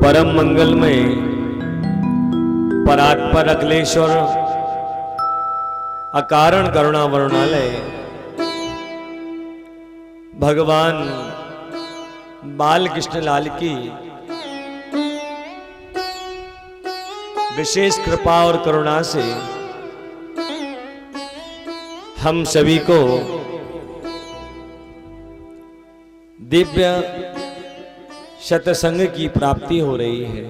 परम मंगलमय परात्पर अखिलेश्वर अकारण करुणा वरुणालय भगवान बाल कृष्ण लाल की विशेष कृपा और करुणा से हम सभी को दिव्य शतसंग की प्राप्ति हो रही है।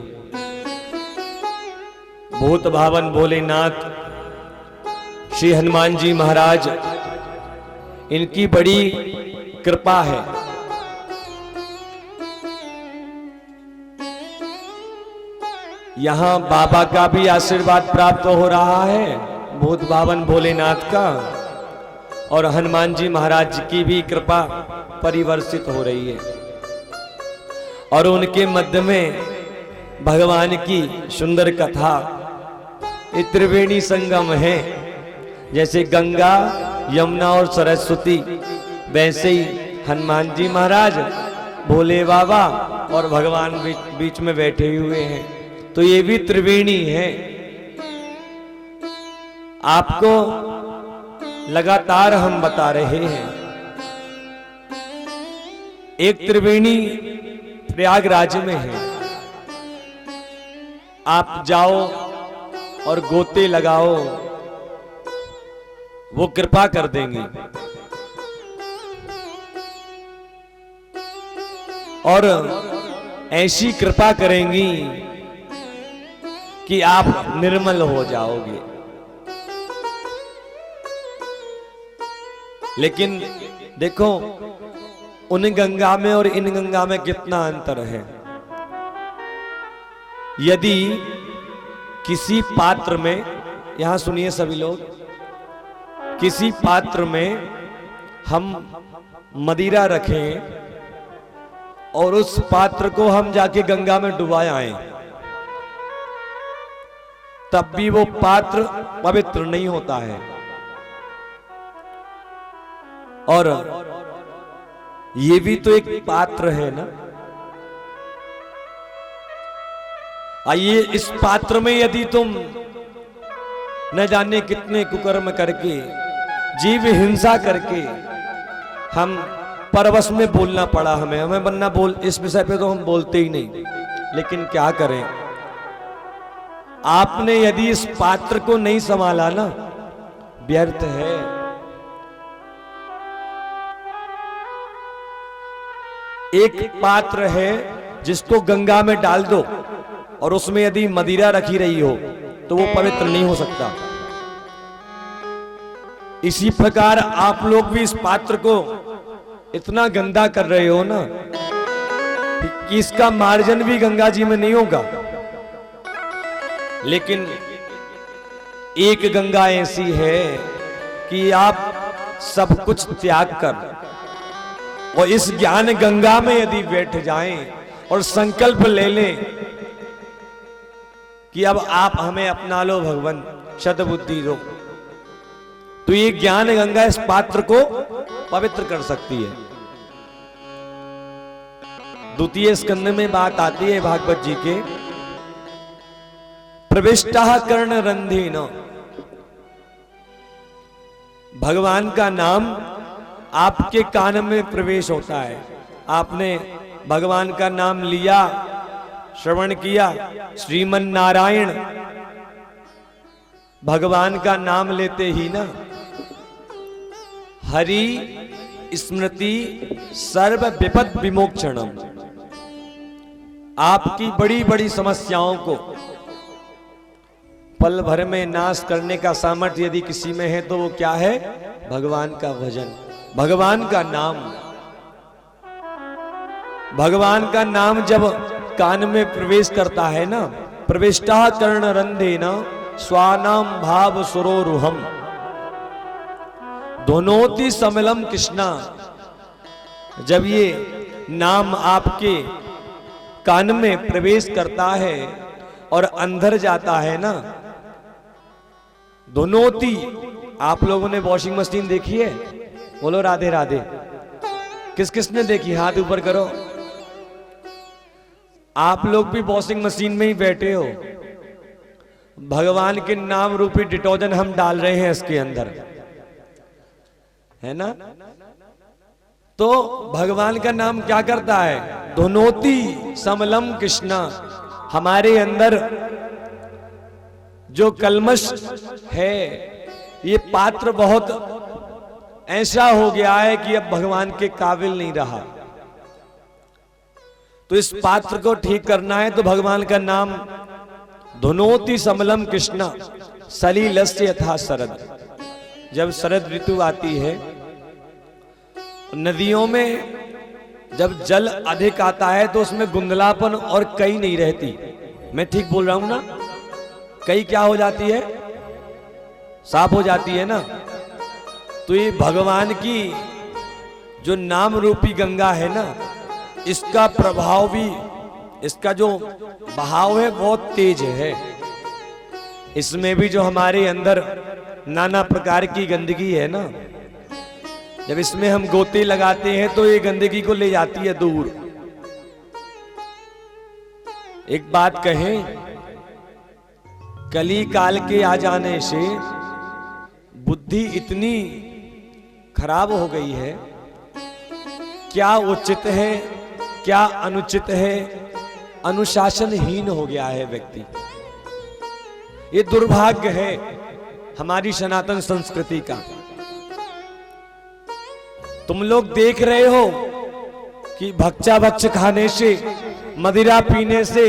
भूत भावन भोलेनाथ श्री हनुमान जी महाराज, इनकी बड़ी कृपा है। यहां बाबा का भी आशीर्वाद प्राप्त हो रहा है, भूत भावन भोलेनाथ का, और हनुमान जी महाराज की भी कृपा परिवर्षित हो रही है। और उनके मध्य में भगवान की सुंदर कथा, ये त्रिवेणी संगम है। जैसे गंगा यमुना और सरस्वती, वैसे ही हनुमान जी महाराज, भोले बाबा और भगवान बीच में बैठे हुए हैं। तो ये भी त्रिवेणी है। आपको लगातार हम बता रहे हैं। एक त्रिवेणी प्रयागराज में है। आप जाओ और गोते लगाओ, वो कृपा कर देंगे। और ऐसी कृपा करेंगी कि आप निर्मल हो जाओगे। लेकिन देखो, उन गंगा में और इन गंगा में कितना अंतर है। यदि किसी पात्र में, यहां सुनिए सभी लोग, किसी पात्र में हम मदिरा रखें और उस पात्र को हम जाके गंगा में डुबाए आए, तब भी वो पात्र पवित्र नहीं होता है। और ये भी तो एक पात्र है ना। आइए, इस पात्र में यदि तुम न जाने कितने कुकर्म करके, जीव हिंसा करके, हम परवश में बोलना पड़ा हमें बनना बोल, इस विषय पे तो हम बोलते ही नहीं। लेकिन क्या करें, आपने यदि इस पात्र को नहीं संभाला ना, व्यर्थ है। एक पात्र है जिसको गंगा में डाल दो और उसमें यदि मदिरा रखी रही हो तो वो पवित्र नहीं हो सकता। इसी प्रकार आप लोग भी इस पात्र को इतना गंदा कर रहे हो ना कि इसका मार्जन भी गंगा जी में नहीं होगा। लेकिन एक गंगा ऐसी है कि आप सब कुछ त्याग कर और इस ज्ञान गंगा में यदि बैठ जाएं और संकल्प ले लें कि अब आप हमें अपना लो भगवान, सद्बुद्धि दो, तो ये ज्ञान गंगा इस पात्र को पवित्र कर सकती है। द्वितीय स्कंद में बात आती है भागवत जी के, प्रविष्टा कर्ण रंधेन। भगवान का नाम आपके कान में प्रवेश होता है। आपने भगवान का नाम लिया, श्रवण किया, श्रीमन नारायण, भगवान का नाम लेते ही ना, हरि स्मृति सर्व विपद विमोक्षणम, आपकी बड़ी बड़ी समस्याओं को पल भर में नाश करने का सामर्थ्य यदि किसी में है तो वो क्या है? भगवान का भजन, भगवान का नाम। भगवान का नाम जब कान में प्रवेश करता है ना, प्रविष्टा कर्ण रंधे न स्वानाम भाव सुरोरुहम दोनोति समलम कृष्णा। जब ये नाम आपके कान में प्रवेश करता है और अंदर जाता है ना, दोनोति। आप लोगों ने वॉशिंग मशीन देखी है? बोलो राधे राधे। किस किस ने देखी? हाथ ऊपर करो। आप लोग भी वॉशिंग मशीन में ही बैठे हो, भगवान के नाम रूपी डिटर्जेंट हम डाल रहे हैं इसके अंदर, है ना। तो भगवान का नाम क्या करता है? धुनोति समलम कृष्णा। हमारे अंदर जो कलमश है, ये पात्र बहुत ऐसा हो गया है कि अब भगवान के काबिल नहीं रहा। तो इस पात्र को ठीक करना है तो भगवान का नाम, धुनोति समलम कृष्णा सलिलस्य यथा शरद। जब शरद ऋतु आती है, नदियों में जब जल अधिक आता है तो उसमें गुंदलापन और कई नहीं रहती। मैं ठीक बोल रहा हूं ना? कई क्या हो जाती है? साफ हो जाती है ना। तो ये भगवान की जो नाम रूपी गंगा है ना, इसका प्रभाव भी, इसका जो बहाव है बहुत तेज है। इसमें भी जो हमारे अंदर नाना प्रकार की गंदगी है ना, जब इसमें हम गोते लगाते हैं तो ये गंदगी को ले जाती है दूर। एक बात कहें, कली काल के आ जाने से बुद्धि इतनी खराब हो गई है, क्या उचित है क्या अनुचित है, अनुशासनहीन हो गया है व्यक्ति। ये दुर्भाग्य है हमारी सनातन संस्कृति का। तुम लोग देख रहे हो कि भक्षा भक्ष खाने से, मदिरा पीने से,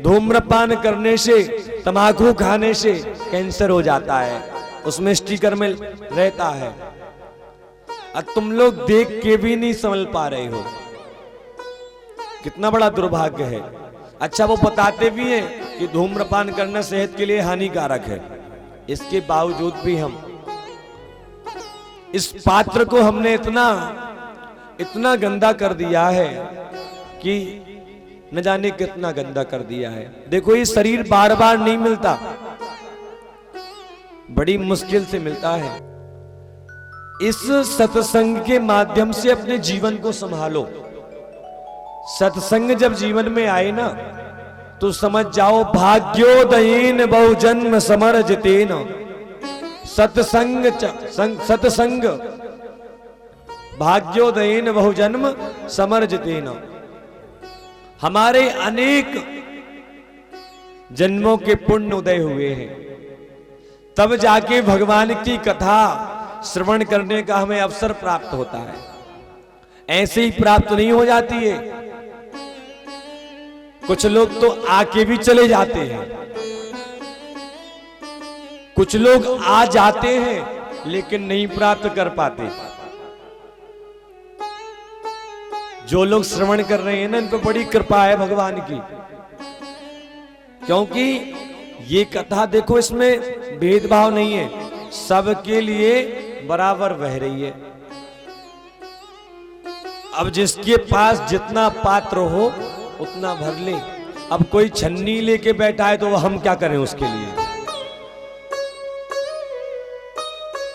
धूम्रपान करने से, तंबाकू खाने से कैंसर हो जाता है, उसमें स्टिकर में रहता है। अब तुम लोग देख के भी नहीं समझ पा रहे हो, कितना बड़ा दुर्भाग्य है। अच्छा, वो बताते भी हैं कि धूम्रपान करना सेहत के लिए हानिकारक है, इसके बावजूद भी हम इस पात्र को हमने इतना गंदा कर दिया है कि न जाने कितना गंदा कर दिया है। देखो, ये शरीर बार बार नहीं मिलता, बड़ी मुश्किल से मिलता है। इस सत्संग के माध्यम से अपने जीवन को संभालो। सत्संग जब जीवन में आए ना, तो समझ जाओ भाग्योदयेन बहुजन्म समर्जितेन। सत्संग भाग्योदयेन बहुजन्म समर्जितेन। हमारे अनेक जन्मों के पुण्य उदय हुए हैं, तब जाके भगवान की कथा श्रवण करने का हमें अवसर प्राप्त होता है। ऐसे ही प्राप्त नहीं हो जाती है। कुछ लोग तो आके भी चले जाते हैं, कुछ लोग आ जाते हैं लेकिन नहीं प्राप्त कर पाते। जो लोग श्रवण कर रहे हैं ना, इन पर बड़ी कृपा है भगवान की, क्योंकि ये कथा देखो, इसमें भेदभाव नहीं है, सबके लिए बराबर बह रही है। अब जिसके पास जितना पात्र हो उतना भर ले। अब कोई छन्नी लेके बैठा है तो हम क्या करें उसके लिए?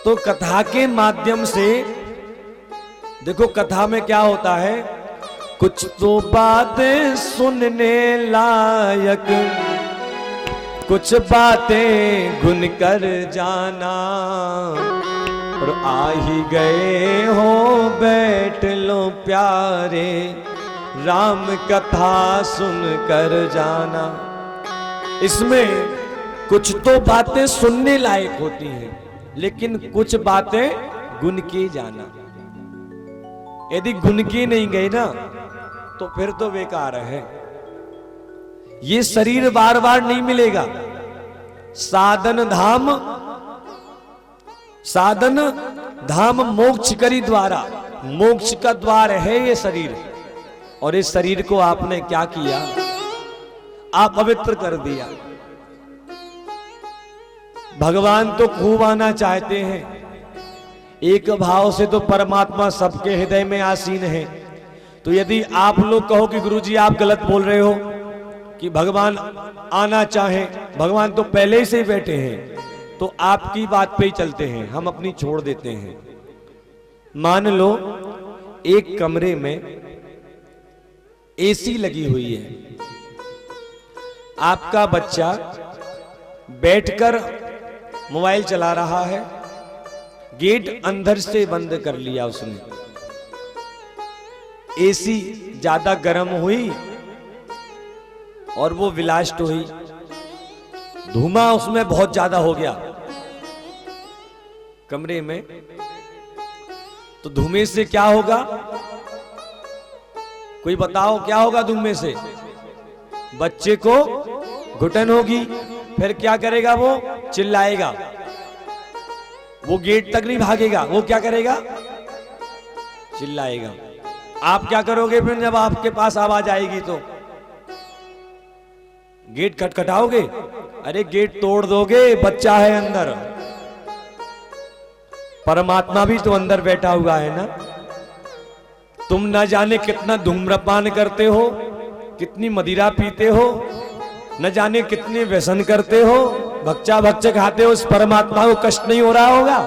तो कथा के माध्यम से देखो, कथा में क्या होता है, कुछ तो बातें सुनने लायक, कुछ बातें गुन कर जाना, और आ ही गए हो बैठ लो प्यारे, राम कथा सुन कर जाना। इसमें कुछ तो बातें सुनने लायक होती हैं, लेकिन कुछ बातें गुन के जाना। यदि गुन के नहीं गए ना, तो फिर तो बेकार है। ये शरीर बार बार नहीं मिलेगा। साधन धाम मोक्ष करी द्वारा, मोक्ष का द्वार है ये शरीर। और इस शरीर को आपने क्या किया? अपवित्र कर दिया। भगवान तो खूब आना चाहते हैं, एक भाव से तो परमात्मा सबके हृदय में आसीन है। तो यदि आप लोग कहो कि गुरुजी आप गलत बोल रहे हो कि भगवान आना चाहे, भगवान तो पहले ही से बैठे हैं, तो आपकी बात पे ही चलते हैं, हम अपनी छोड़ देते हैं। मान लो एक कमरे में एसी लगी हुई है, आपका बच्चा बैठकर मोबाइल चला रहा है, गेट अंदर से बंद कर लिया उसने, एसी ज्यादा गर्म हुई और वो विलास्ट हुई, धुआं उसमें बहुत ज्यादा हो गया कमरे में, तो धुएं से क्या होगा? कोई बताओ क्या होगा धुएं से? बच्चे को घुटन होगी, फिर क्या करेगा? वो चिल्लाएगा, वो गेट तक नहीं भागेगा, वो क्या करेगा? चिल्लाएगा। आप क्या करोगे फिर जब आपके पास आवाज आएगी? तो गेट खटखटाओगे? अरे गेट तोड़ दोगे, बच्चा है अंदर, परमात्मा भी तो अंदर बैठा हुआ है ना। तुम ना जाने कितना धूम्रपान करते हो, कितनी मदिरा पीते हो, न जाने कितने व्यसन करते हो, भक्चा भक्च खाते हो, उस परमात्मा को कष्ट नहीं हो रहा होगा?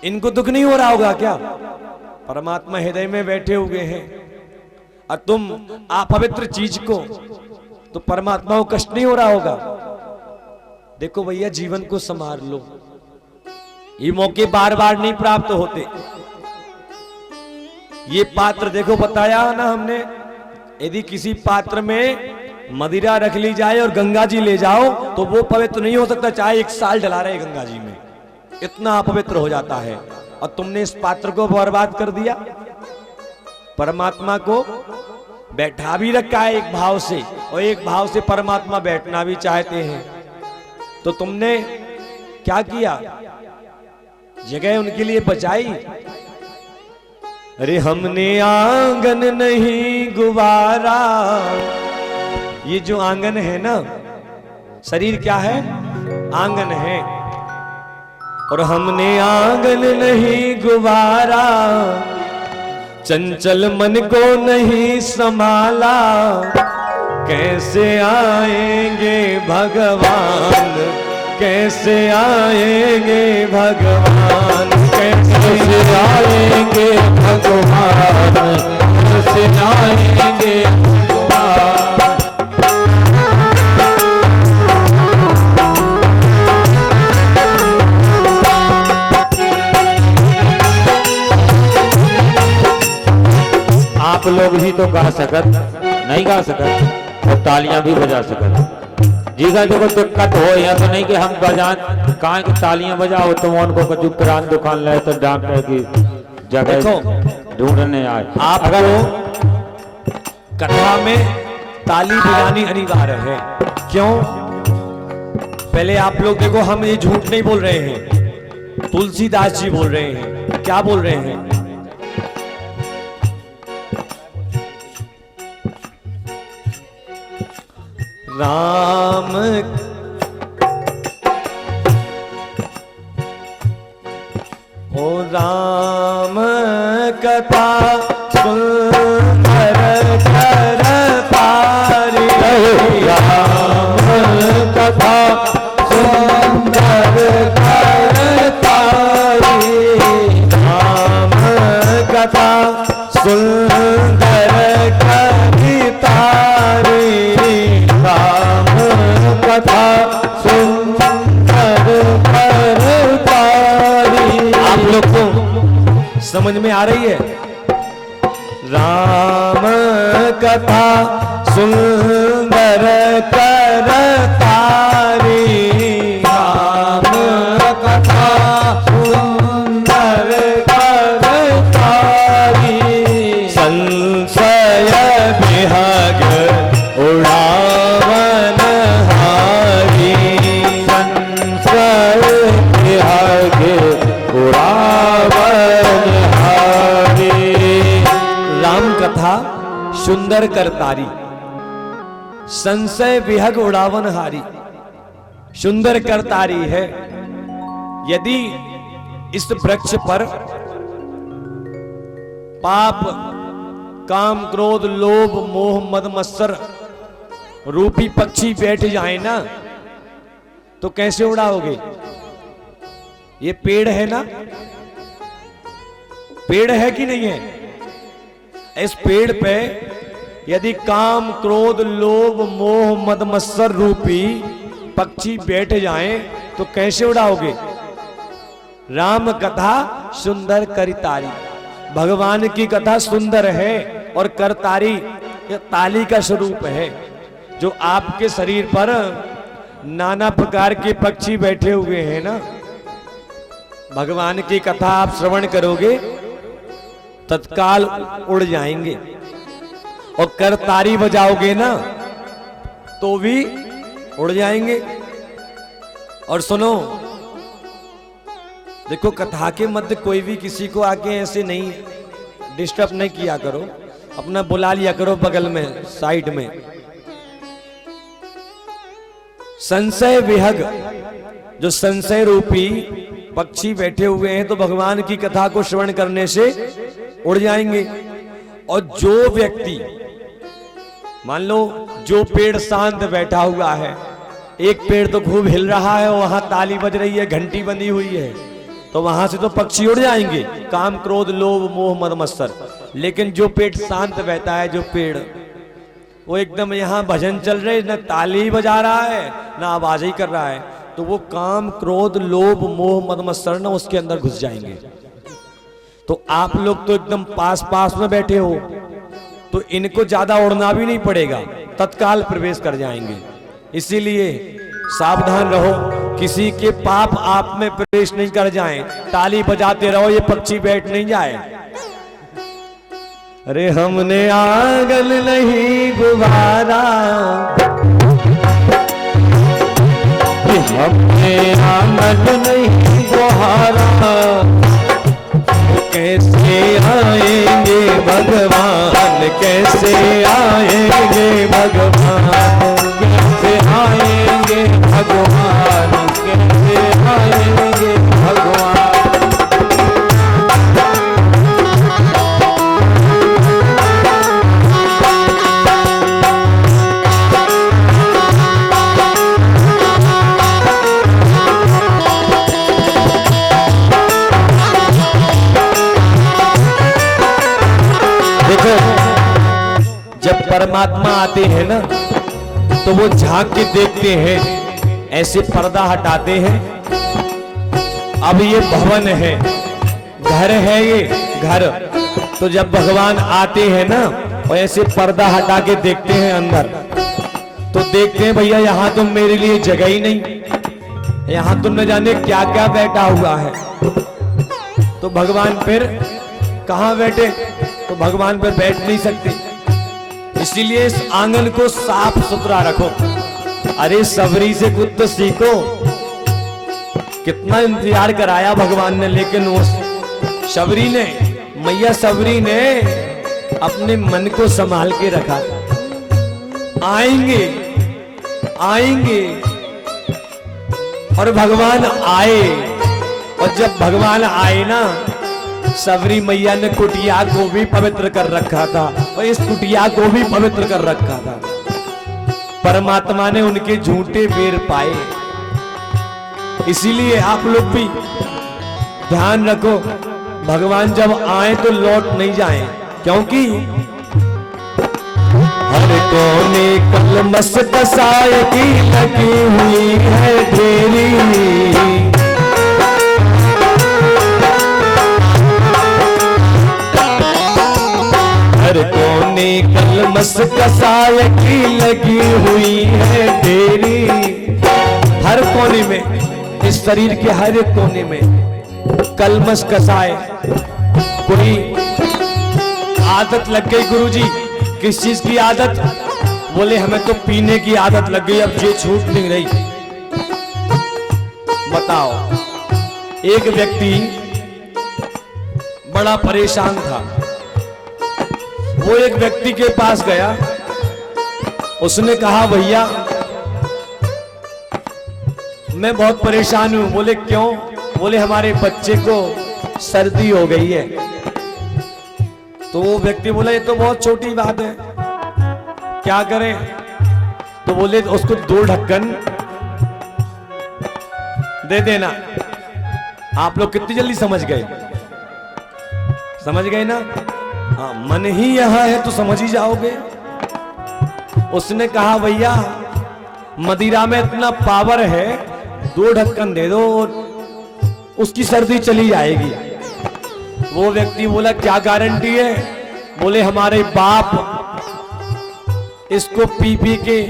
इनको दुख नहीं हो रहा होगा क्या? परमात्मा हृदय में बैठे हुए हैं और तुम अपवित्र चीज को, तो परमात्मा को कष्ट नहीं हो रहा होगा? देखो भैया, जीवन को संभाल लो, ये मौके बार बार नहीं प्राप्त होते। ये पात्र देखो बताया ना हमने, यदि किसी पात्र में मदिरा रख ली जाए और गंगा जी ले जाओ तो वो पवित्र नहीं हो सकता, चाहे 1 साल डला रहे गंगा जी में, इतना अपवित्र हो जाता है। और तुमने इस पात्र को बर्बाद कर दिया। परमात्मा को बैठा भी रखा है एक भाव से, और एक भाव से परमात्मा बैठना भी चाहते हैं, तो तुमने क्या किया? जगह उनके लिए बचाई। अरे हमने आंगन नहीं गुवारा, ये जो आंगन है ना, शरीर क्या है? आंगन है। और हमने आंगन नहीं गुवारा, चंचल मन को नहीं संभाला, कैसे आएंगे भगवान, कैसे आएंगे भगवान, कैसे आएंगे भगवान, कैसे आएंगे भगवान। आप लोग भी तो गा सकत, नहीं गा सकत, और तालियां भी बजा सकत। जी का देखो दिक्कत हो या तो नहीं कि हम बजा कहाँ की तालियां बजाओ, तुम उनको कछु किरान दुकान ले तो डॉक्टर की जगह ढूंढने आए। आप अगर कथा में ताली बजानी अनिवार्य है, क्यों? पहले आप लोग देखो, हम ये झूठ नहीं बोल रहे हैं, तुलसीदास जी बोल रहे हैं। क्या बोल रहे हैं? राम ओ राम कथा सुंदर कर तारी, राम कथा सुंदर कर तारी, राम कथा सुंदर कर तारी, राम कथा सुंदर कर तारी। आप लोग को समझ में आ रही है? राम कथा सुंदर कर तारी, राम कथा सुंदर कर तारी, संशय विहग उड़ावन हारी, संशय विहग उड़ावन हारी। राम कथा सुंदर कर तारी, संशय विहग उड़ावन हारी, सुंदर कर तारी है। यदि इस वृक्ष पर पाप, काम, क्रोध, लोभ, मोह, मद, मत्सर रूपी पक्षी बैठ जाए ना, तो कैसे उड़ाओगे? ये पेड़ है ना, पेड़ है कि नहीं है? इस पेड़ पे यदि काम क्रोध लोभ मोह मद मत्सर रूपी पक्षी बैठ जाएं तो कैसे उड़ाओगे? राम कथा सुंदर करितारी, भगवान की कथा सुंदर है और करतारी यह ताली का स्वरूप है। जो आपके शरीर पर नाना प्रकार के पक्षी बैठे हुए हैं ना, भगवान की कथा आप श्रवण करोगे तत्काल उड़ जाएंगे, और करतारी बजाओगे ना तो भी उड़ जाएंगे। और सुनो, देखो कथा के मध्य कोई भी किसी को आके ऐसे नहीं डिस्टर्ब नहीं किया करो, अपना बुला लिया करो बगल में साइड में। संशय विहग, जो संशय रूपी पक्षी बैठे हुए हैं तो भगवान की कथा को श्रवण करने से उड़ जाएंगे। और जो व्यक्ति, मान लो जो पेड़ शांत बैठा हुआ है, एक पेड़ तो खूब हिल रहा है, वहां ताली बज रही है, घंटी बंधी हुई है, तो वहां से तो पक्षी उड़ जाएंगे, काम क्रोध लोभ मोह मद मत्सर। लेकिन जो पेड़ शांत बैठा है, जो पेड़ वो एकदम यहाँ भजन चल रहे, न ताली बजा रहा है ना आवाज ही कर रहा है, तो वो काम क्रोध लोभ मोह मद मत्सर न उसके अंदर घुस जाएंगे। तो आप लोग तो एकदम पास पास में बैठे हो, तो इनको ज्यादा उड़ना भी नहीं पड़ेगा, तत्काल प्रवेश कर जाएंगे। इसीलिए सावधान रहो, किसी के पाप आप में प्रवेश नहीं कर जाएं, ताली बजाते रहो, ये पक्षी बैठ नहीं जाए। अरे हमने आंगन नहीं गुबारा, हमने आंगन नहीं गुहारा, कैसे आएंगे भगवान, कैसे आएंगे भगवान, कैसे आएंगे भगवान, कैसे आएंगे भगवान। जब परमात्मा आते हैं ना तो वो झांक के देखते हैं, ऐसे पर्दा हटाते हैं। अब ये भवन है, घर है, ये घर, तो जब भगवान आते हैं ना और ऐसे पर्दा हटा के देखते हैं अंदर, तो देखते हैं भैया यहाँ तो मेरे लिए जगह ही नहीं, यहाँ तो न जाने क्या क्या बैठा हुआ है। तो भगवान फिर कहाँ बैठे? तो भगवान पर बैठ नहीं सकते, इसीलिए इस आंगन को साफ सुथरा रखो। अरे सबरी से कुछ तो सीखो, कितना इंतजार कराया भगवान ने, लेकिन उस सबरी ने, मैया सबरी ने अपने मन को संभाल के रखा। आएंगे आएंगे, और भगवान आए, और जब भगवान आए ना, सबरी मैया ने कुटिया को भी पवित्र कर रखा था, और इस कुटिया को भी पवित्र कर रखा था। परमात्मा ने उनके झूठे बेर पाए। इसीलिए आप लोग भी ध्यान रखो, भगवान जब आए तो लौट नहीं जाएं, क्योंकि हर कोने कलमस कसाय की लगी हुई है ढेरी, हर कोने कलमस कसाय की लगी हुई है ढेरी। हर कोने में, इस शरीर के हर एक कोने में कलमस कसाय। कोई आदत लग गई गुरुजी, किस चीज की आदत? बोले हमें तो पीने की आदत लग गई, अब ये छूट नहीं रही। बताओ, एक व्यक्ति बड़ा परेशान था, वो एक व्यक्ति के पास गया, उसने कहा भैया मैं बहुत परेशान हूं। बोले क्यों? बोले हमारे बच्चे को सर्दी हो गई है। तो वो व्यक्ति बोला ये तो बहुत छोटी बात है, क्या करें? तो बोले उसको 2 ढक्कन दे देना। आप लोग कितनी जल्दी समझ गए? समझ गए ना? हाँ, मन ही यहां है तो समझ ही जाओगे। उसने कहा भैया मदिरा में इतना पावर है, 2 ढक्कन दे दो उसकी सर्दी चली जाएगी। वो व्यक्ति बोला क्या गारंटी है? बोले हमारे बाप इसको पी पी के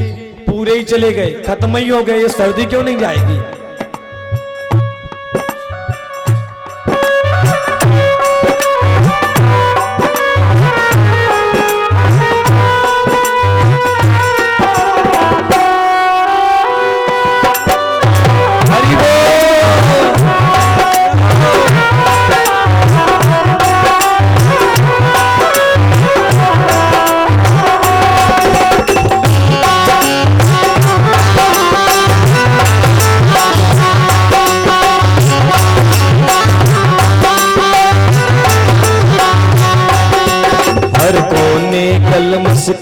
पूरे ही चले गए, खत्म ही हो गए, ये सर्दी क्यों नहीं जाएगी?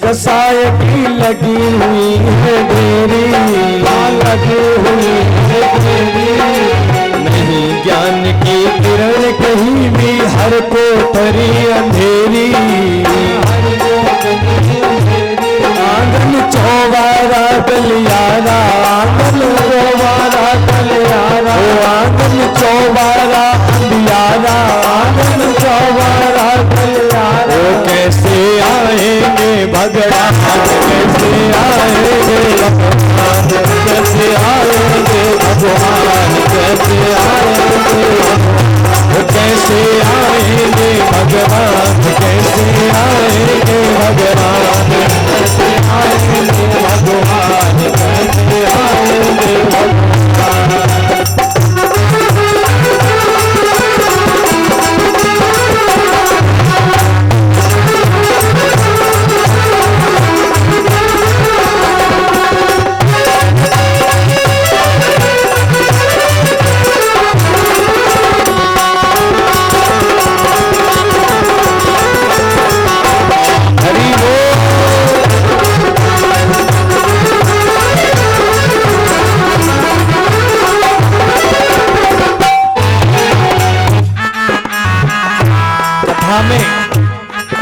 कसाय की लगी हुई है देरी, लगी हुई है देरी, नहीं ज्ञान की किरण कहीं भी हर को तरी अंधेरी। आंगन चौबारा गलियारा, आंगन चौबारा गलियारा, आंगन चौबारा अंधियारा, आंगन चौबारा गलियारा। कैसे आएंगे भगवान, कैसे आएंगे भगवान, कैसे आएंगे भगवान, कैसे आएंगे भगवान, कैसे आएंगे भगवान, कैसे आएंगे भगवान, कैसे आएंगे भगवान, कैसे आएंगे भगवान।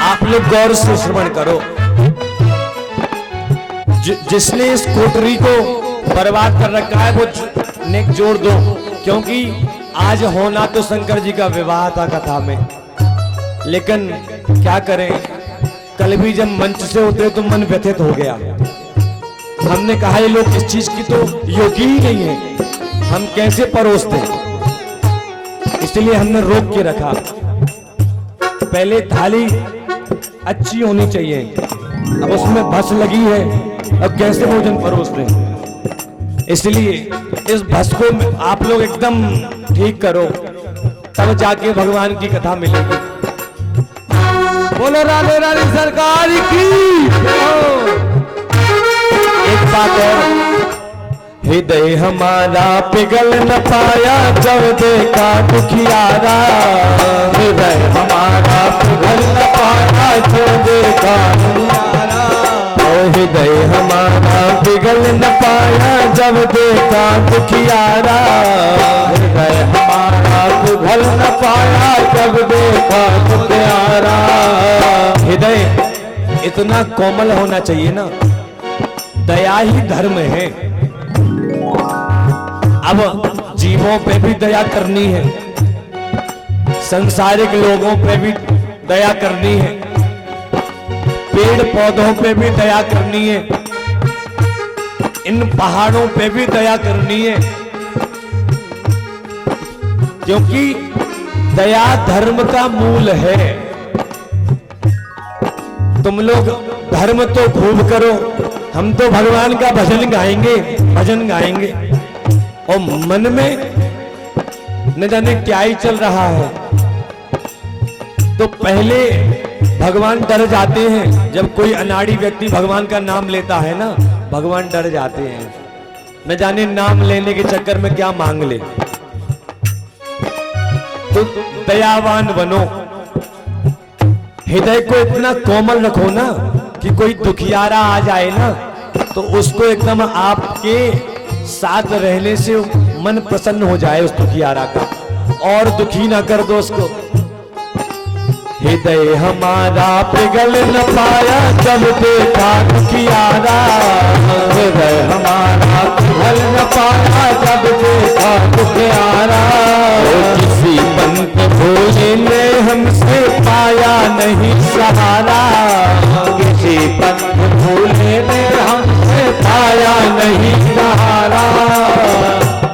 आप लोग गौर से श्रवण करो। जिसने इस कोठरी को बर्बाद कर रखा है वो नेक जोड़ दो, क्योंकि आज होना तो शंकर जी का विवाह था कथा में, लेकिन क्या करें, कल भी जब मंच से उतरे तो मन व्यथित हो गया। हमने कहा ये लोग इस चीज की तो योग्य ही नहीं है, हम कैसे परोसते, इसलिए हमने रोक के रखा। पहले थाली अच्छी होनी चाहिए, अब उसमें भस लगी है, अब कैसे भोजन परोसते हैं। इसलिए इस भस को आप लोग एकदम ठीक करो, तब जाके भगवान की कथा मिलेगी। बोलो राधे राधे सरकार की। एक बात और, हृदय हमारा पिघल न पाया जब देखा दुखियारा, हृदय हमारा पिघल न पाया जब देखा दुखियारा, हृदय हमारा पिघल न पाया जब देखा दुखियारा, हृदय हमारा पिघल न पाया जब देखा दुखियारा। हृदय इतना कोमल होना चाहिए ना, दया ही धर्म है। अब जीवों पे भी दया करनी है, संसारिक लोगों पे भी दया करनी है, पेड़ पौधों पे भी दया करनी है, इन पहाड़ों पे भी दया करनी है, क्योंकि दया धर्म का मूल है। तुम लोग धर्म तो खूब करो, हम तो भगवान का भजन गाएंगे, भजन गाएंगे, और मन में न जाने क्या ही चल रहा है। तो पहले भगवान डर जाते हैं, जब कोई अनाड़ी व्यक्ति भगवान का नाम लेता है ना, भगवान डर जाते हैं, न जाने नाम लेने के चक्कर में क्या मांग ले। तो दयावान बनो, हृदय को इतना कोमल रखो ना कि कोई दुखियारा आ जाए ना तो उसको एकदम आपके साथ रहने से मन प्रसन्न हो जाए उस दुखियारा का, और दुखी ना कर दो उसको। हृदय हमारा पिघल न पाया जब देखा दुखियारा। हृदय हमारा पिघल न पाया जब देखा दुखियारा। किसी पंथ भोले ने हमसे पाया नहीं सहारा। किसी पंथ भोले ने हमसे पाया नहीं सहारा।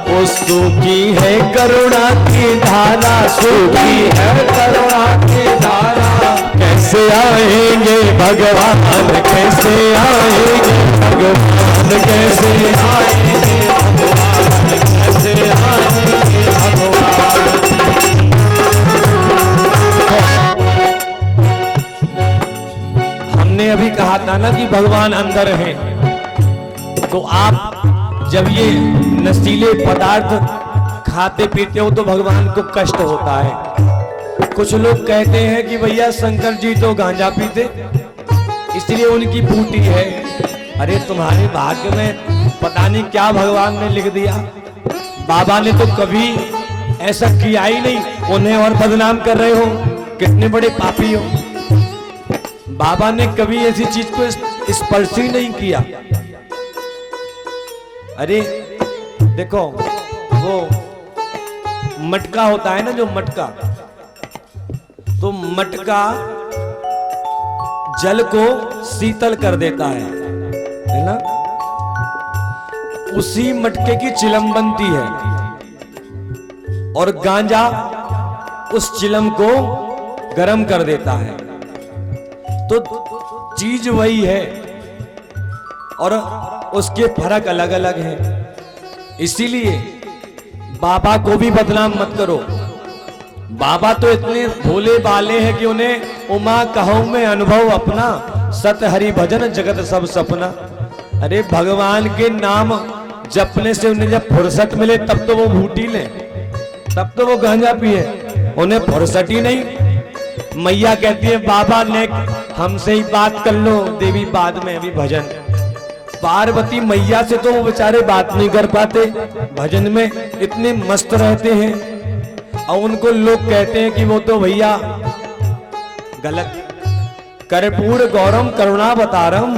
वो सूखी है करुणा की धारा, सूखी है करुणा की धारा। कैसे आएंगे भगवान, कैसे आएंगे भगवान, कैसे आएंगे भगवान, कैसे आएंगे भगवान। हमने अभी कहा था ना कि भगवान अंदर हैं, तो आप जब ये नशीले पदार्थ खाते पीते हो तो भगवान को कष्ट होता है। कुछ लोग कहते हैं कि भैया शंकर जी तो गांजा पीते इसलिए उनकी बूटी है। अरे तुम्हारे भाग्य में पता नहीं क्या भगवान ने लिख दिया। बाबा ने तो कभी ऐसा किया ही नहीं, उन्हें और बदनाम कर रहे हो, कितने बड़े पापी हो। बाबा ने कभी ऐसी चीज को स्पर्श ही नहीं किया। अरे देखो वो मटका होता है ना, जो मटका, तो मटका जल को शीतल कर देता है ना। उसी मटके की चिलम बनती है और गांजा उस चिलम को गर्म कर देता है। तो चीज वही है और उसके फर्क अलग अलग हैं। इसीलिए बाबा को भी बदनाम मत करो। बाबा तो इतने भोले बाले हैं कि उन्हें उमा कहूं में अनुभव अपना, सत हरि भजन जगत सब सपना। अरे भगवान के नाम जपने से उन्हें जब फुर्सत मिले तब तो वो भूटी ले, तब तो वो गांजा पिए, उन्हें फुर्सत ही नहीं। मैया कहती है बाबा ने हमसे ही बात कर लो, देवी बाद में अभी भजन। पार्वती मैया से तो वो बेचारे बात नहीं कर पाते, भजन में इतने मस्त रहते हैं। और उनको लोग कहते हैं कि वो तो भैया गलत। कर्पूर गौरम करुणावतारम,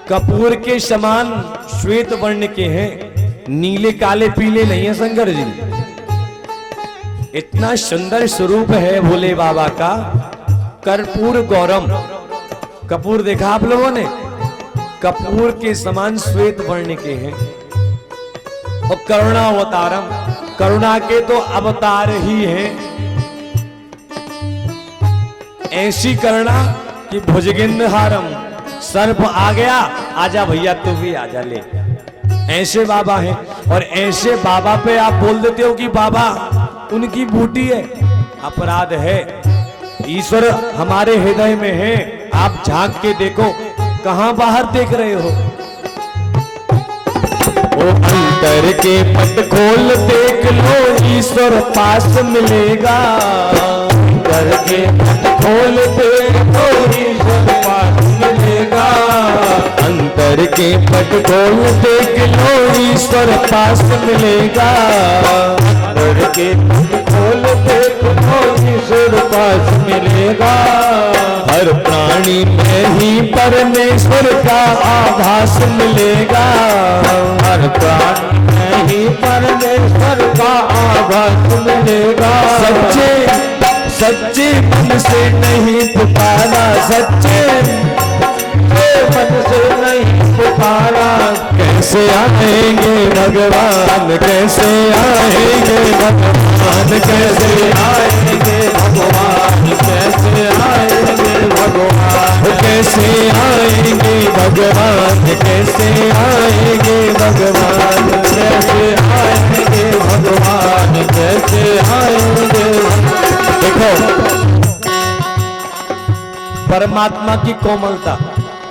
कपूर के समान श्वेत वर्ण के हैं, नीले काले पीले नहीं है शंकर जी। इतना सुंदर स्वरूप है भोले बाबा का। कर्पूर गौरम, कपूर देखा आप लोगों ने, कपूर के समान श्वेत वर्ण के हैं। और करुणावतारम, करुणा के तो अवतार ही हैं। ऐसी करुणा कि भुजगेंद्रहारम, सर्प आ गया, आजा भैया तू भी आजा ले। ऐसे बाबा हैं। और ऐसे बाबा पे आप बोल देते हो कि बाबा उनकी बूटी है, अपराध है। ईश्वर हमारे हृदय में है, आप झांक के देखो, कहां बाहर देख रहे हो। वो अंतर के पट खोल देख लो, ईश्वर पास मिलेगा। अंतर के पट खोल देख लो, ईश्वर पास मिलेगा। अंतर के पट खोल देख लो, ईश्वर पास मिलेगा। अंतर के पट खोल देख लो, ईश्वर पास मिलेगा। हर प्राणी में ही परमेश्वर का आभास मिलेगा। हर प्राणी में ही परमेश्वर का आभास मिलेगा। सच्चे मन से नहीं पुकारा, सच्चे मन से नहीं पुकारा। कैसे आएंगे भगवान, कैसे आएंगे भगवान, कैसे आएंगे भगवान, कैसे आएंगे भगवान, कैसे आएंगे भगवान, कैसे आएंगे भगवान, कैसे आएंगे भगवान, कैसे आएंगे। देखो परमात्मा की कोमलता।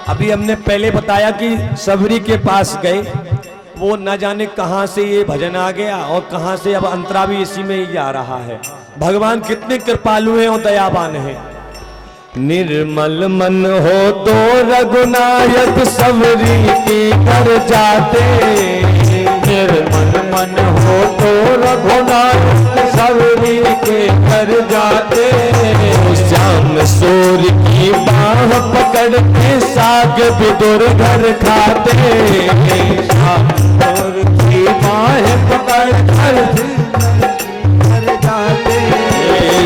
अभी हमने पहले बताया कि सबरी के पास गए, वो न जाने कहां से ये भजन आ गया और कहां से अब अंतरा भी इसी में ही आ रहा है। भगवान कितने कृपालु हैं और दयावान हैं। निर्मल मन हो तो रघुनायक सबरी के घर जाते। निर्मल मन हो तो रघुनायक सबरी के घर जाते। श्याम सूर की बाह पकड़ के साग विदुर घर खाते, श्याम सूर की बाह पकड़ कर घर जाते,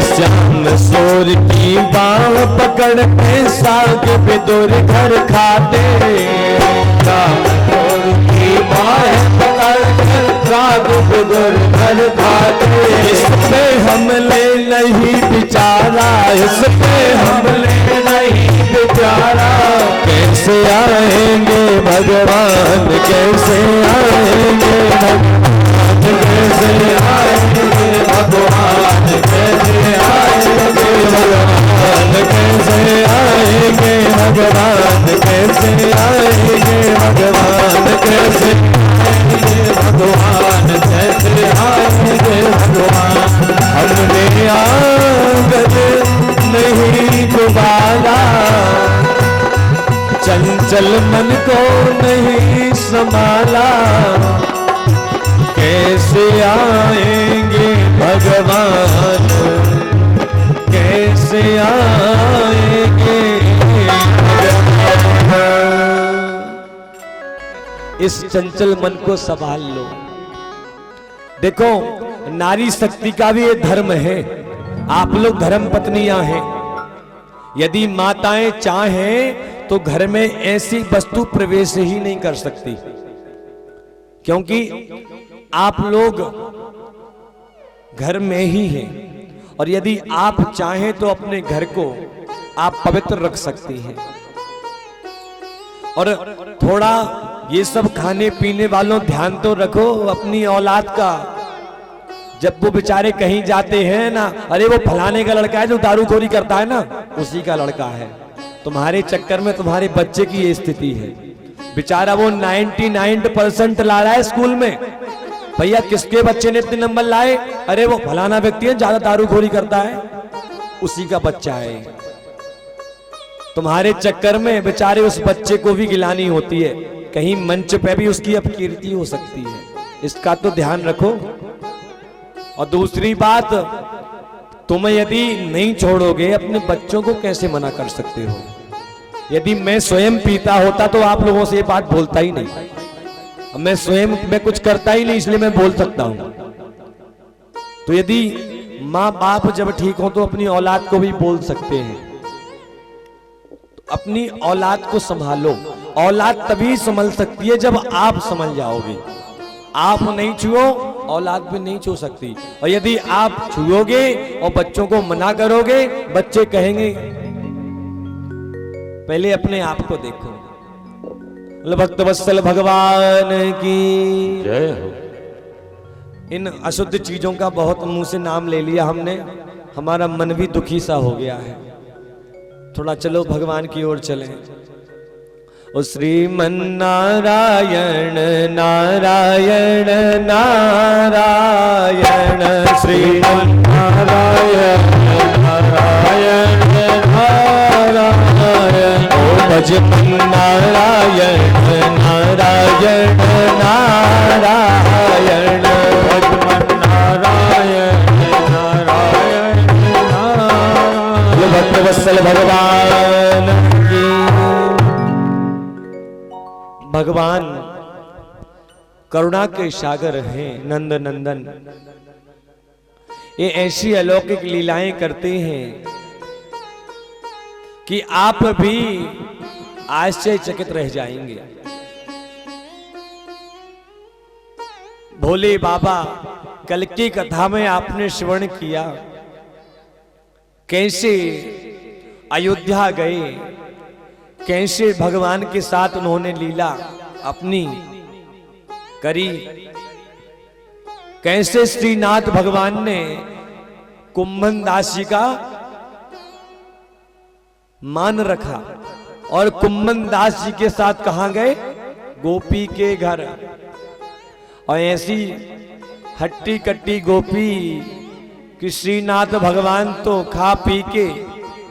श्याम सूर की बाह पकड़ के साग विदुर घर खाते, श्याम सूर की बाह पकड़ कर साग विदुर घर खाते। इस पे हमले नहीं बिचारा, इस पे हमले नहीं बिचारा, कैसे आएंगे भगवान, कैसे आएंगे भगवान, कैसे आएंगे भगवान, कैसे आएंगे भगवान, कैसे आएंगे भगवान, कैसे आएंगे भगवान, कैसे आएंगे भगवान, कैसे आएंगे भगवान। हमने आंगन नहीं दोबारा, चंचल मन को नहीं संभाला, कैसे आएंगे भगवान, कैसे आएंगे भगवान। इस चंचल मन को संभाल लो। देखो, नारी शक्ति का भी ये धर्म है। आप लोग धर्म पत्नियां हैं, यदि माताएं चाहें तो घर में ऐसी वस्तु प्रवेश ही नहीं कर सकती, क्योंकि आप लोग घर में ही हैं। और यदि आप चाहें तो अपने घर को आप पवित्र रख सकती हैं। और थोड़ा ये सब खाने पीने वालों ध्यान तो रखो अपनी औलाद का। जब वो बेचारे कहीं जाते हैं ना, अरे वो फलाने का लड़का है जो दारूखोरी करता है ना, उसी का लड़का है। तुम्हारे चक्कर में तुम्हारे बच्चे की ये स्थिति है। बेचारा वो 99% ला रहा है स्कूल में, भैया किसके बच्चे ने इतने नंबर लाए, अरे वो फलाना व्यक्ति है ज्यादा दारूखोरी करता है, उसी का बच्चा है। तुम्हारे चक्कर में बेचारे उस बच्चे को भी गिलानी होती है, कहीं मंच पे भी उसकी अपकीर्ति हो सकती है। इसका तो ध्यान रखो। और दूसरी बात, तुम यदि नहीं छोड़ोगे अपने बच्चों को कैसे मना कर सकते हो? यदि मैं स्वयं पीता होता तो आप लोगों से ये बात बोलता ही नहीं। मैं स्वयं मैं कुछ करता ही नहीं, इसलिए मैं बोल सकता हूं। तो यदि माँ बाप जब ठीक हो तो अपनी औलाद को भी बोल सकते हैं। तो अपनी औलाद को संभालो। औलाद तभी संभल सकती है जब आप समझ जाओगे। आप नहीं छुओ, औलाद भी नहीं छू सकती। और यदि आप छुओगे और बच्चों को मना करोगे, बच्चे कहेंगे पहले अपने आप को देखो। भक्त वत्सल भगवान की जय हो। इन अशुद्ध चीजों का बहुत मुंह से नाम ले लिया हमने, हमारा मन भी दुखी सा हो गया है। थोड़ा चलो भगवान की ओर चलें। ओ श्रीमन नारायण नारायण नारायण, श्रीमन नारायण नारायण नारायण, ओ भजमन नारायण नारायण नारायण, भजमन नारायण नारायण नारायण। भक्त वत्सल भगवान की। भगवान करुणा के सागर हैं, नंद नंदन। ये ऐसी अलौकिक लीलाएं करते हैं कि आप भी आश्चर्यचकित रह जाएंगे। भोले बाबा कल की कथा में आपने श्रवण किया, कैसे अयोध्या गए, कैसे भगवान के साथ उन्होंने लीला अपनी करी, कैसे श्रीनाथ भगवान ने कुंभन दास जी का मान रखा और कुंभन दास जी के साथ कहां गए? गोपी के घर। और ऐसी हट्टी कट्टी गोपी कि श्रीनाथ भगवान तो खा पी के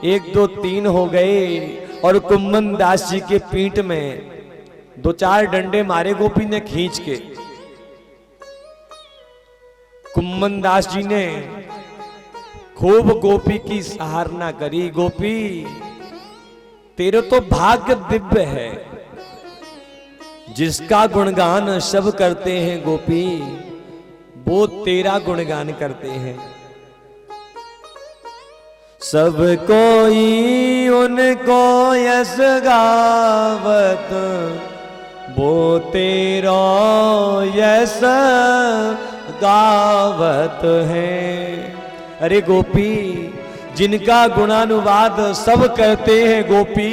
1 2 3 हो गए और कुंभन दास जी के पीठ में 2-4 डंडे मारे गोपी ने खींच के। कुंभन दास जी ने खूब गोपी की सराहना करी। गोपी तेरे तो भाग्य दिव्य है, जिसका गुणगान सब करते हैं गोपी, वो तेरा गुणगान करते हैं। सब कोई उनको यश गावत, वो तेरा यश गावत है। अरे गोपी, जिनका गुणानुवाद सब करते हैं गोपी,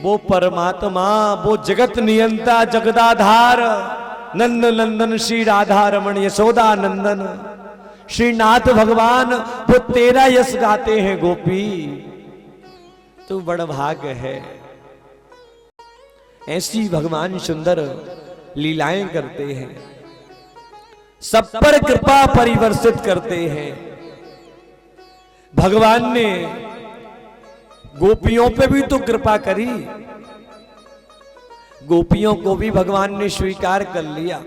वो परमात्मा, वो जगत नियंता जगदाधार नंद नंदन श्री राधा रमण यशोदा नंदन श्रीनाथ भगवान, वो तेरा यश गाते हैं गोपी। तो बड़ भाग्य है। ऐसी भगवान सुंदर लीलाएं करते हैं, सब पर कृपा परिवर्षित करते हैं। भगवान ने गोपियों पे भी तो कृपा करी, गोपियों को भी भगवान ने स्वीकार कर लिया।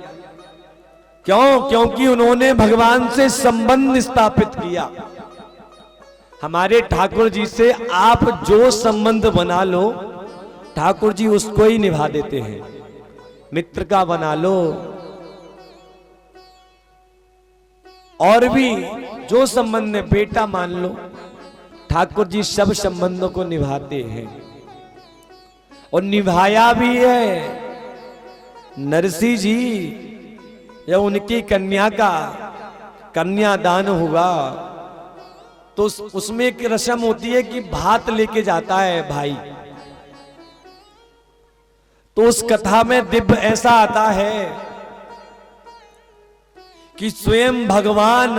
क्यों? क्योंकि उन्होंने भगवान से संबंध स्थापित किया। हमारे ठाकुर जी से आप जो संबंध बना लो, ठाकुर जी उसको ही निभा देते हैं। मित्र का बना लो, और भी जो संबंध है, बेटा मान लो, ठाकुर जी सब संबंधों को निभाते हैं और निभाया भी है। नरसिंह जी या उनकी कन्या का कन्यादान हुआ तो उसमें एक रस्म होती है कि भात लेके जाता है भाई। तो उस कथा में दिव्य ऐसा आता है कि स्वयं भगवान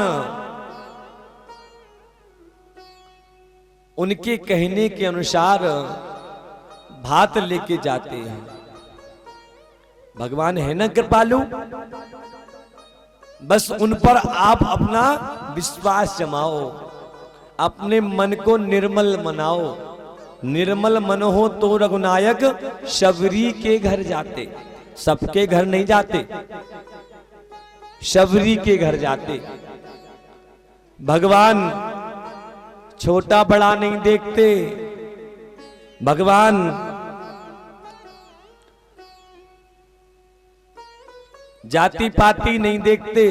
उनके कहने के अनुसार भात लेके जाते हैं। भगवान है ना कृपालु, बस उन पर आप अपना विश्वास जमाओ, अपने मन को निर्मल मनाओ। निर्मल मन हो तो रघुनायक शबरी के घर जाते, सबके घर नहीं जाते, शबरी के घर जाते। भगवान छोटा बड़ा नहीं देखते, भगवान जाति पाति नहीं देखते,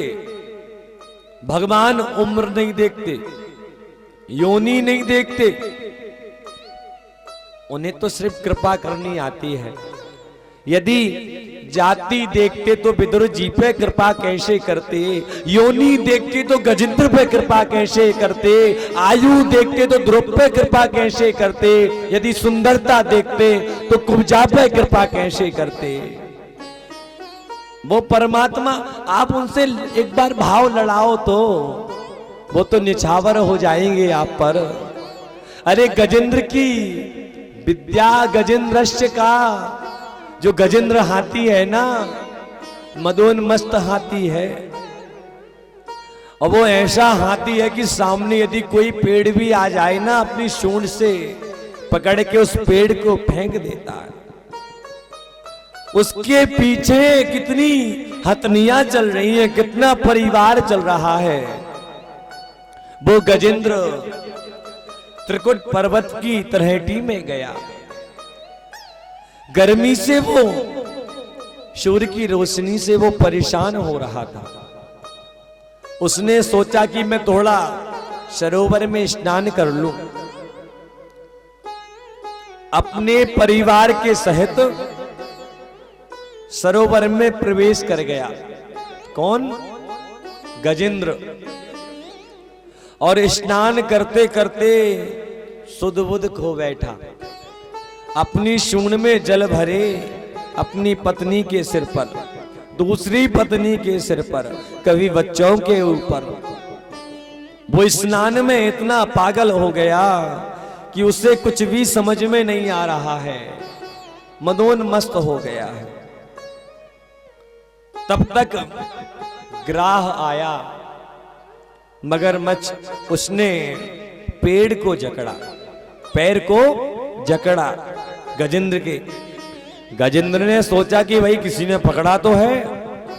भगवान उम्र नहीं देखते, योनि नहीं देखते। उन्हें तो सिर्फ कृपा करनी आती है। यदि जाति देखते तो विदुर जी पे कृपा कैसे करते, योनि देखते तो गजेंद्र पे कृपा कैसे करते, आयु देखते तो ध्रुव पे कृपा कैसे करते, यदि सुंदरता देखते तो कुब्जा पे कृपा कैसे करते। वो परमात्मा, आप उनसे एक बार भाव लड़ाओ तो वो तो निछावर हो जाएंगे आप पर। अरे गजेंद्र की विद्या, गजेंद्रश्च का, जो गजेंद्र हाथी है ना, मदोन्मस्त हाथी है, और वो ऐसा हाथी है कि सामने यदि कोई पेड़ भी आ जाए ना, अपनी सूंड से पकड़ के उस पेड़ को फेंक देता है। उसके पीछे कितनी हथनियां चल रही हैं, कितना परिवार चल रहा है। वो गजेंद्र त्रिकुट पर्वत की तलहटी में गया, गर्मी से वो, सूर्य की रोशनी से वो परेशान हो रहा था। उसने सोचा कि मैं थोड़ा सरोवर में स्नान कर लूं। अपने परिवार के सहित सरोवर में प्रवेश कर गया। कौन? गजेंद्र। और स्नान करते करते सुध बुध खो बैठा। अपनी सूंड में जल भरे अपनी पत्नी के सिर पर, दूसरी पत्नी के सिर पर, कभी बच्चों के ऊपर। वो स्नान में इतना पागल हो गया कि उसे कुछ भी समझ में नहीं आ रहा है, मदोन्मस्त हो गया है। तब तक ग्राह आया, मगरमच्छ, उसने पेड़ को जकड़ा, पैर को जकड़ा गजेंद्र के। गजेंद्र ने सोचा कि भाई किसी ने पकड़ा तो है,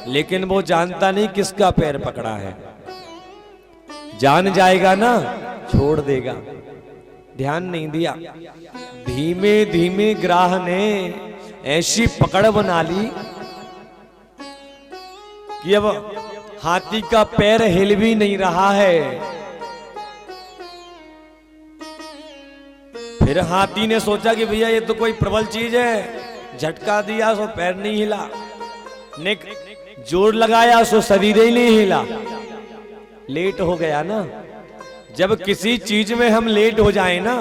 लेकिन वो जानता नहीं किसका पैर पकड़ा है। जान जाएगा ना छोड़ देगा। ध्यान नहीं दिया। धीमे धीमे ग्राह ने ऐसी पकड़ बना ली कि अब हाथी का पैर हिल भी नहीं रहा है। फिर हाथी ने सोचा कि भैया ये तो कोई प्रबल चीज है, झटका दिया सो पैर नहीं हिला, ने जोर लगाया सो शरीर ही नहीं हिला। लेट हो गया ना। जब किसी चीज में हम लेट हो जाए ना,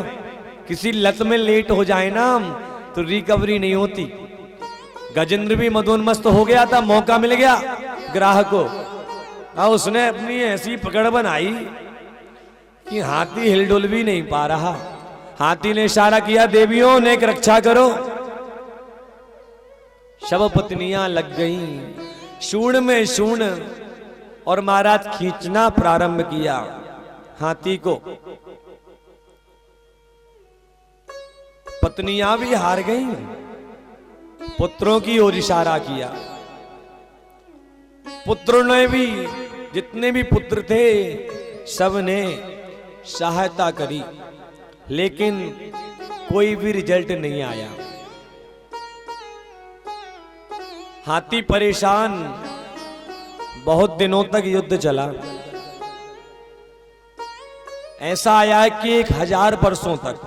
किसी लत में लेट हो जाए ना हम, तो रिकवरी नहीं होती। गजेंद्र भी मदोन्मस्त हो गया था, मौका मिल गया ग्राहक को। और उसने अपनी ऐसी पकड़ बनाई कि हाथी हिलडुल भी नहीं पा रहा। हाथी ने इशारा किया, देवियों ने रक्षा करो। शव पत्नियां लग गईं शूण में शूण, और महाराज खींचना प्रारंभ किया हाथी को। पत्नियां भी हार गईं, पुत्रों की ओर इशारा किया। पुत्रों ने भी, जितने भी पुत्र थे सब ने सहायता करी, लेकिन कोई भी रिजल्ट नहीं आया। हाथी परेशान, बहुत दिनों तक युद्ध चला। ऐसा आया है कि 1000 वर्षों तक,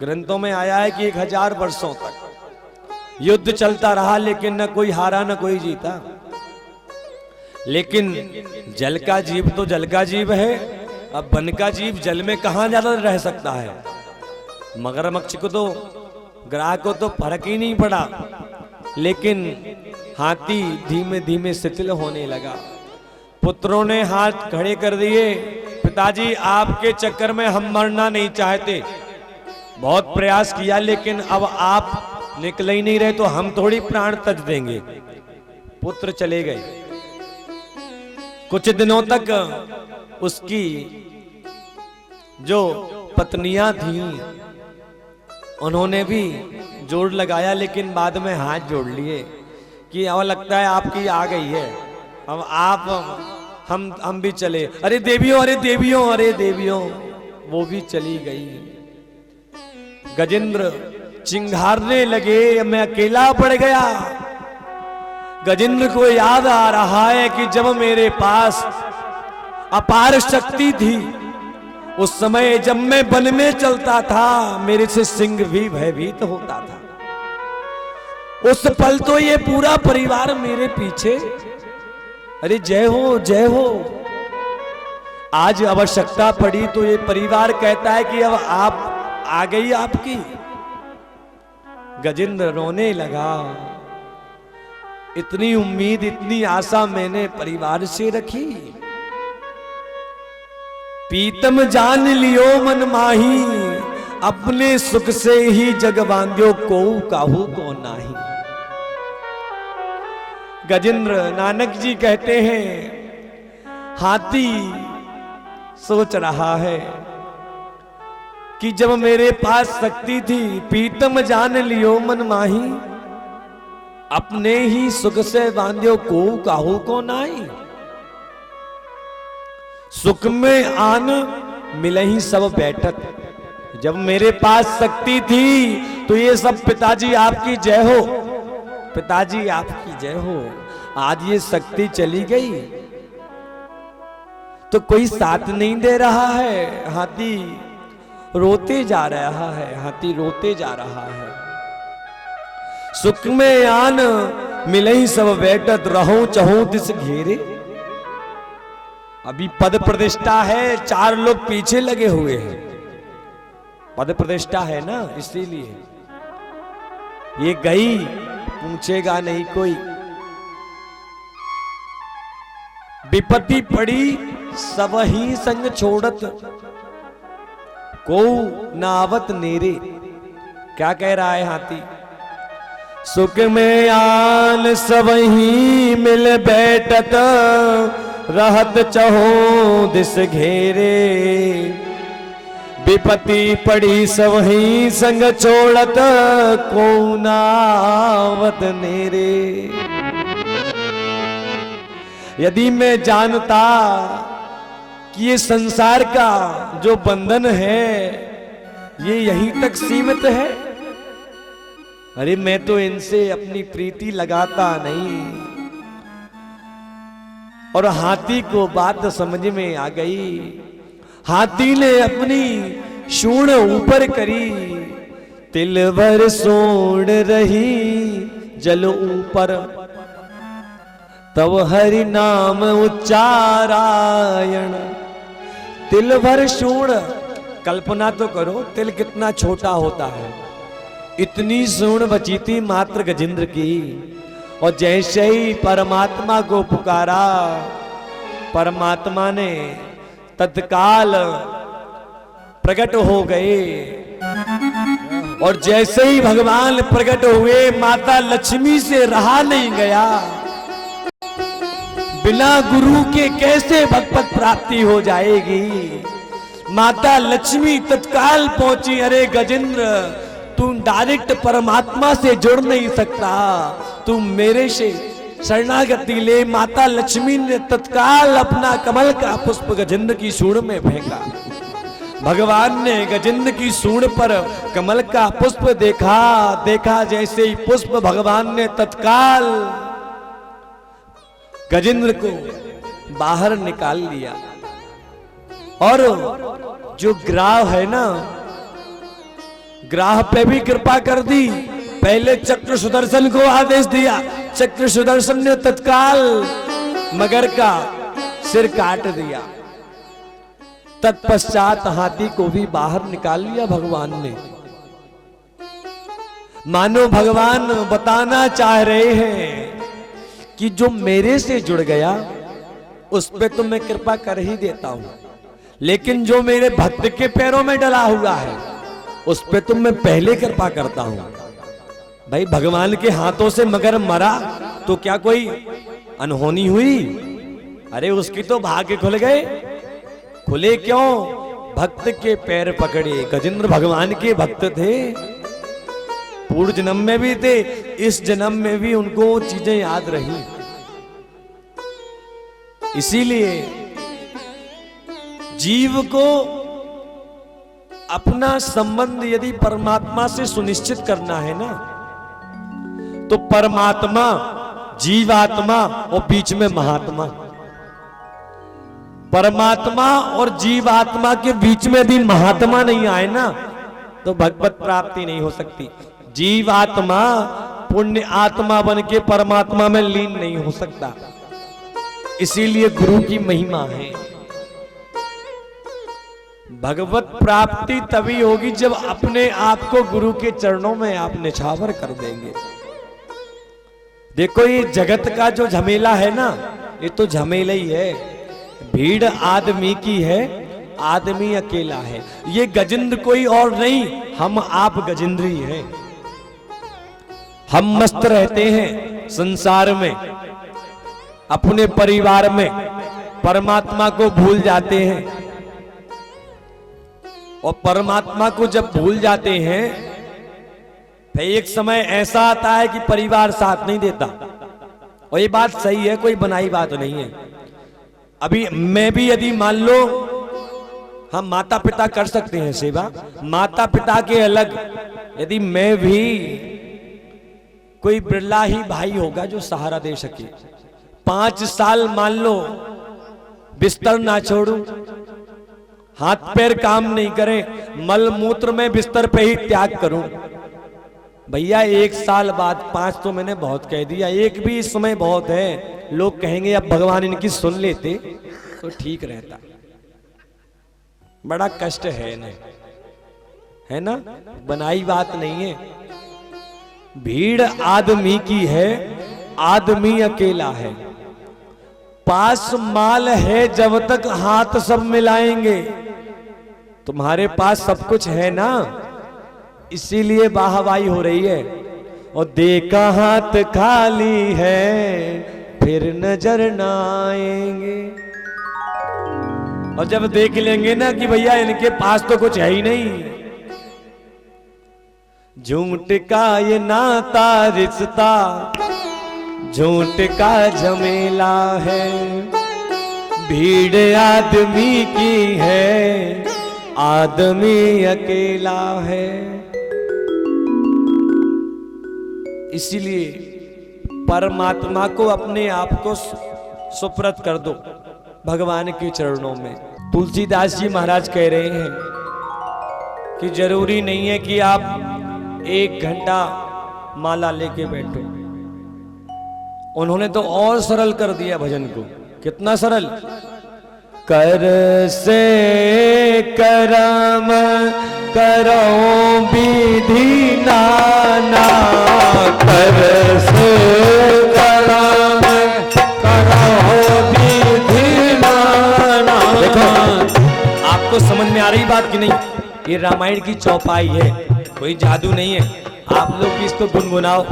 ग्रंथों में आया है कि 1000 वर्षों तक युद्ध चलता रहा, लेकिन न कोई हारा न कोई जीता। लेकिन जल का जीव तो जल का जीव है। अब वन का जीव जल में कहां ज्यादा रह सकता है। मगरमच्छ को तो, ग्राह को तो फर्क ही नहीं पड़ा। लेकिन हाथी धीमे धीमे शिथिल होने लगा। पुत्रों ने हाथ खड़े कर दिए, पिताजी आपके चक्कर में हम मरना नहीं चाहते, बहुत प्रयास किया, लेकिन अब आप निकल ही नहीं रहे तो हम थोड़ी प्राण तज देंगे। पुत्र चले गए। कुछ दिनों तक उसकी जो पत्नियां थीं उन्होंने भी जोर लगाया, लेकिन बाद में हाथ जोड़ लिए कि अब लगता है आपकी आ गई है, अब आप हम भी चले। अरे देवियों, अरे देवियों, अरे देवियों, वो भी चली गई। गजेंद्र चिंघारने लगे, मैं अकेला पड़ गया। गजेंद्र को याद आ रहा है कि जब मेरे पास अपार शक्ति थी, उस समय जब मैं वन में चलता था, मेरे से सिंह भी भयभीत होता था। उस पल तो ये पूरा परिवार मेरे पीछे, अरे जय हो जय हो। आज आवश्यकता पड़ी तो ये परिवार कहता है कि अब आप आ गई आपकी। गजेंद्र रोने लगा। इतनी उम्मीद, इतनी आशा मैंने परिवार से रखी। पीतम जान लियो मन माही, अपने सुख से ही जग बांध्यो, को काहू को नाही। गजेंद्र, नानक जी कहते हैं, हाथी सोच रहा है कि जब मेरे पास शक्ति थी, पीतम जान लियो मन माही, अपने ही सुख से बांध्यो, को काहू को नाही। सुख में आन मिले ही सब बैठत। जब मेरे पास शक्ति थी तो ये सब पिताजी आपकी जय हो, पिताजी आपकी जय हो। आज ये शक्ति चली गई तो कोई साथ नहीं दे रहा है। हाथी रोते जा रहा है, हाथी रोते जा रहा है। सुख में आन मिले ही सब बैठत, रहो चहो दिस घेरे। अभी पद प्रतिष्ठा है, 4 लोग पीछे लगे हुए हैं। पद प्रतिष्ठा है ना, इसीलिए ये गई, पूछेगा नहीं कोई। विपत्ति पड़ी सब ही संग छोड़त, को नावत नेरे। क्या कह रहा है हाथी? सुख में आन सब ही मिल बैठत, रहत चहो दिस घेरे। विपत्ति पड़ी सब ही संग छोड़त, को नावत नेरे। यदि मैं जानता कि ये संसार का जो बंधन है ये यहीं तक सीमित है। अरे मैं तो इनसे अपनी प्रीति लगाता नहीं। और हाथी को बात समझ में आ गई। हाथी ने अपनी सूंड ऊपर करी, तिल भर सूंड रही जल ऊपर, तब हरि नाम उच्चारायण। तिल भर सूंड, कल्पना तो करो तिल कितना छोटा होता है। इतनी सूंड बची थी मात्र गजेंद्र की। और जैसे ही परमात्मा को पुकारा, परमात्मा ने तत्काल प्रकट हो गए। और जैसे ही भगवान प्रकट हुए, माता लक्ष्मी से रहा नहीं गया। बिना गुरु के कैसे भगवत प्राप्ति हो जाएगी। माता लक्ष्मी तत्काल पहुंची। अरे गजेंद्र, तू डायरेक्ट परमात्मा से जुड़ नहीं सकता, तू मेरे से शरणागति ले। माता लक्ष्मी ने तत्काल अपना कमल का पुष्प गजेंद्र की सूंड में फेंका। भगवान ने गजेंद्र की सूंड पर कमल का पुष्प देखा जैसे ही पुष्प भगवान ने तत्काल गजेंद्र को बाहर निकाल लिया। और जो ग्राह है ना, ग्राह पे भी कृपा कर दी। पहले चक्र सुदर्शन को आदेश दिया, चक्र सुदर्शन ने तत्काल मगर का सिर काट दिया। तत्पश्चात हाथी को भी बाहर निकाल लिया भगवान ने। मानो भगवान बताना चाह रहे हैं कि जो मेरे से जुड़ गया उस पे तो मैं कृपा कर ही देता हूं, लेकिन जो मेरे भक्त के पैरों में डला हुआ है उस पे तो मैं पहले कृपा करता हूं। भाई भगवान के हाथों से मगर मरा तो क्या कोई अनहोनी हुई? अरे उसकी तो भाग्य खुल गए। खुले क्यों? भक्त के पैर पकड़े। गजेंद्र भगवान के भक्त थे, पूर्व जन्म में भी थे, इस जन्म में भी उनको चीजें याद रही। इसीलिए जीव को अपना संबंध यदि परमात्मा से सुनिश्चित करना है ना, तो परमात्मा, जीवात्मा और बीच में महात्मा। परमात्मा और जीवात्मा के बीच में भी महात्मा नहीं आए ना तो भगवत प्राप्ति नहीं हो सकती। जीवात्मा पुण्य आत्मा बन के परमात्मा में लीन नहीं हो सकता। इसीलिए गुरु की महिमा है। भगवत प्राप्ति तभी होगी जब अपने आप को गुरु के चरणों में आप निछावर कर देंगे। देखो ये जगत का जो झमेला है ना, ये तो झमेला ही है। भीड़ आदमी की है, आदमी अकेला है। ये गजेंद्र कोई और नहीं, हम आप गजेंद्र ही हैं। हम मस्त रहते हैं संसार में, अपने परिवार में, परमात्मा को भूल जाते हैं। और परमात्मा को जब भूल जाते हैं फिर एक समय ऐसा आता है कि परिवार साथ नहीं देता। और ये बात सही है, कोई बनाई बात नहीं है। अभी मैं भी यदि मान लो, हम माता पिता कर सकते हैं सेवा, माता पिता के अलग यदि मैं भी, कोई बिरला ही भाई होगा जो सहारा दे सके। 5 साल मान लो बिस्तर ना छोड़ूं, हाथ पैर काम नहीं करें, मल मूत्र में बिस्तर पे ही त्याग करूं, भैया 1 साल बाद 5 तो मैंने बहुत कह दिया, 1 भी इस समय बहुत है। लोग कहेंगे अब भगवान इनकी सुन लेते तो ठीक रहता। बड़ा कष्ट है ना, है ना, बनाई बात नहीं है। भीड़ आदमी की है, आदमी अकेला है। पास माल है जब तक हाथ सब मिलाएंगे। तुम्हारे पास सब कुछ है ना, इसीलिए वाहवाही हो रही है। और देखा हाथ खाली है फिर नजर ना आएंगे। और जब देख लेंगे ना कि भैया इनके पास तो कुछ है ही नहीं, झूठ का ये नाता रिश्ता, झूठ का झमेला है। भीड़ आदमी की है, आदमी अकेला है। इसीलिए परमात्मा को अपने आप को सुप्रत कर दो भगवान के चरणों में। तुलसीदास जी महाराज कह रहे हैं कि जरूरी नहीं है कि आप 1 घंटा माला लेके बैठो। उन्होंने तो और सरल कर दिया भजन को। कितना सरल। कर से करम करो विधि नाना, कर से करम करो विधि नाना। देखो आपको समझ में आ रही बात कि नहीं? ये रामायण की चौपाई है, कोई जादू नहीं है। आप लोग इसको गुनगुनाओ।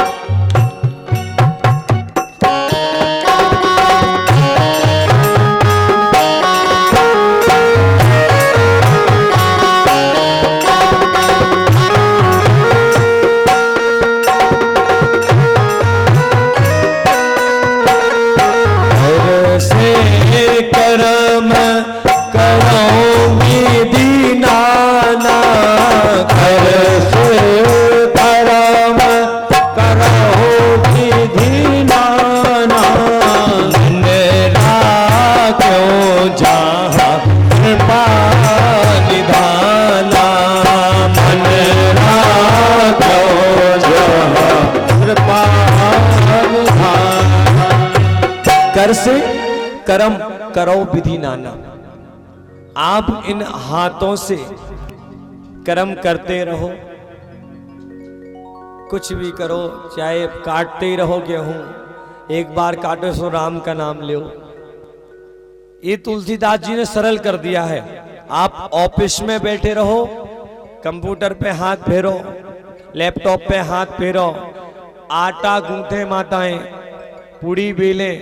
कर से कर्म करो विधि नाना। आप इन हाथों से कर्म करते रहो, कुछ भी करो, चाहे काटते ही रहो गेहूं, एक बार काटो सो राम का नाम लो। ये तुलसीदास जी ने सरल कर दिया है। आप ऑफिस में बैठे रहो, कंप्यूटर पे हाथ फेरो, लैपटॉप पे हाथ फेरो, आटा गूंथे माताएं, पूड़ी बेले,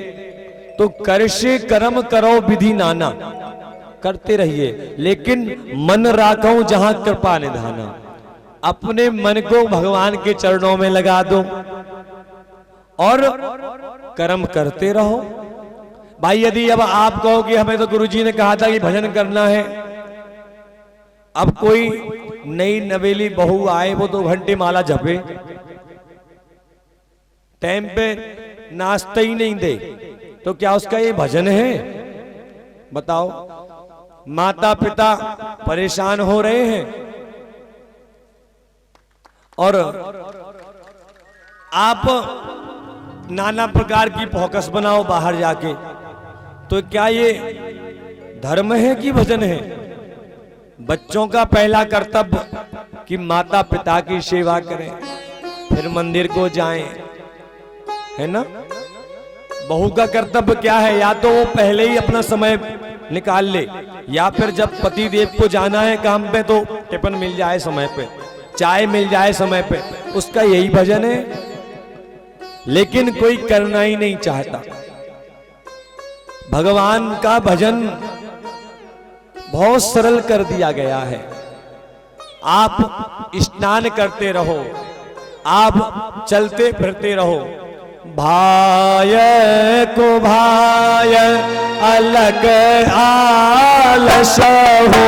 तो कर से कर्म करो विधि नाना। करते रहिए, लेकिन मन राखो जहां कृपा निधाना। अपने मन को भगवान के चरणों में लगा दो और कर्म करते रहो। भाई यदि अब आप कहो कि हमें तो गुरुजी ने कहा था कि भजन करना है, अब कोई नई नवेली बहू आए, वो 2 घंटे माला जपे, टाइम पे नाश्ता ही नहीं दे, तो क्या उसका ये भजन है? बताओ। माता पिता परेशान हो रहे हैं और आप नाना प्रकार की फोकस बनाओ बाहर जाके, तो क्या ये धर्म है कि भजन है? बच्चों का पहला कर्तव्य कि माता पिता की सेवा करें, फिर मंदिर को जाएं, है ना? बहू का कर्तव्य क्या है? या तो वो पहले ही अपना समय निकाल ले, या फिर जब पति देव को जाना है काम पे तो टिफिन मिल जाए समय पे, चाय मिल जाए समय पे, उसका यही भजन है। लेकिन कोई करना ही नहीं चाहता। भगवान का भजन बहुत सरल कर दिया गया है। आप स्नान करते रहो, आप चलते फिरते रहो, भाय को भाय अलग आलस हो।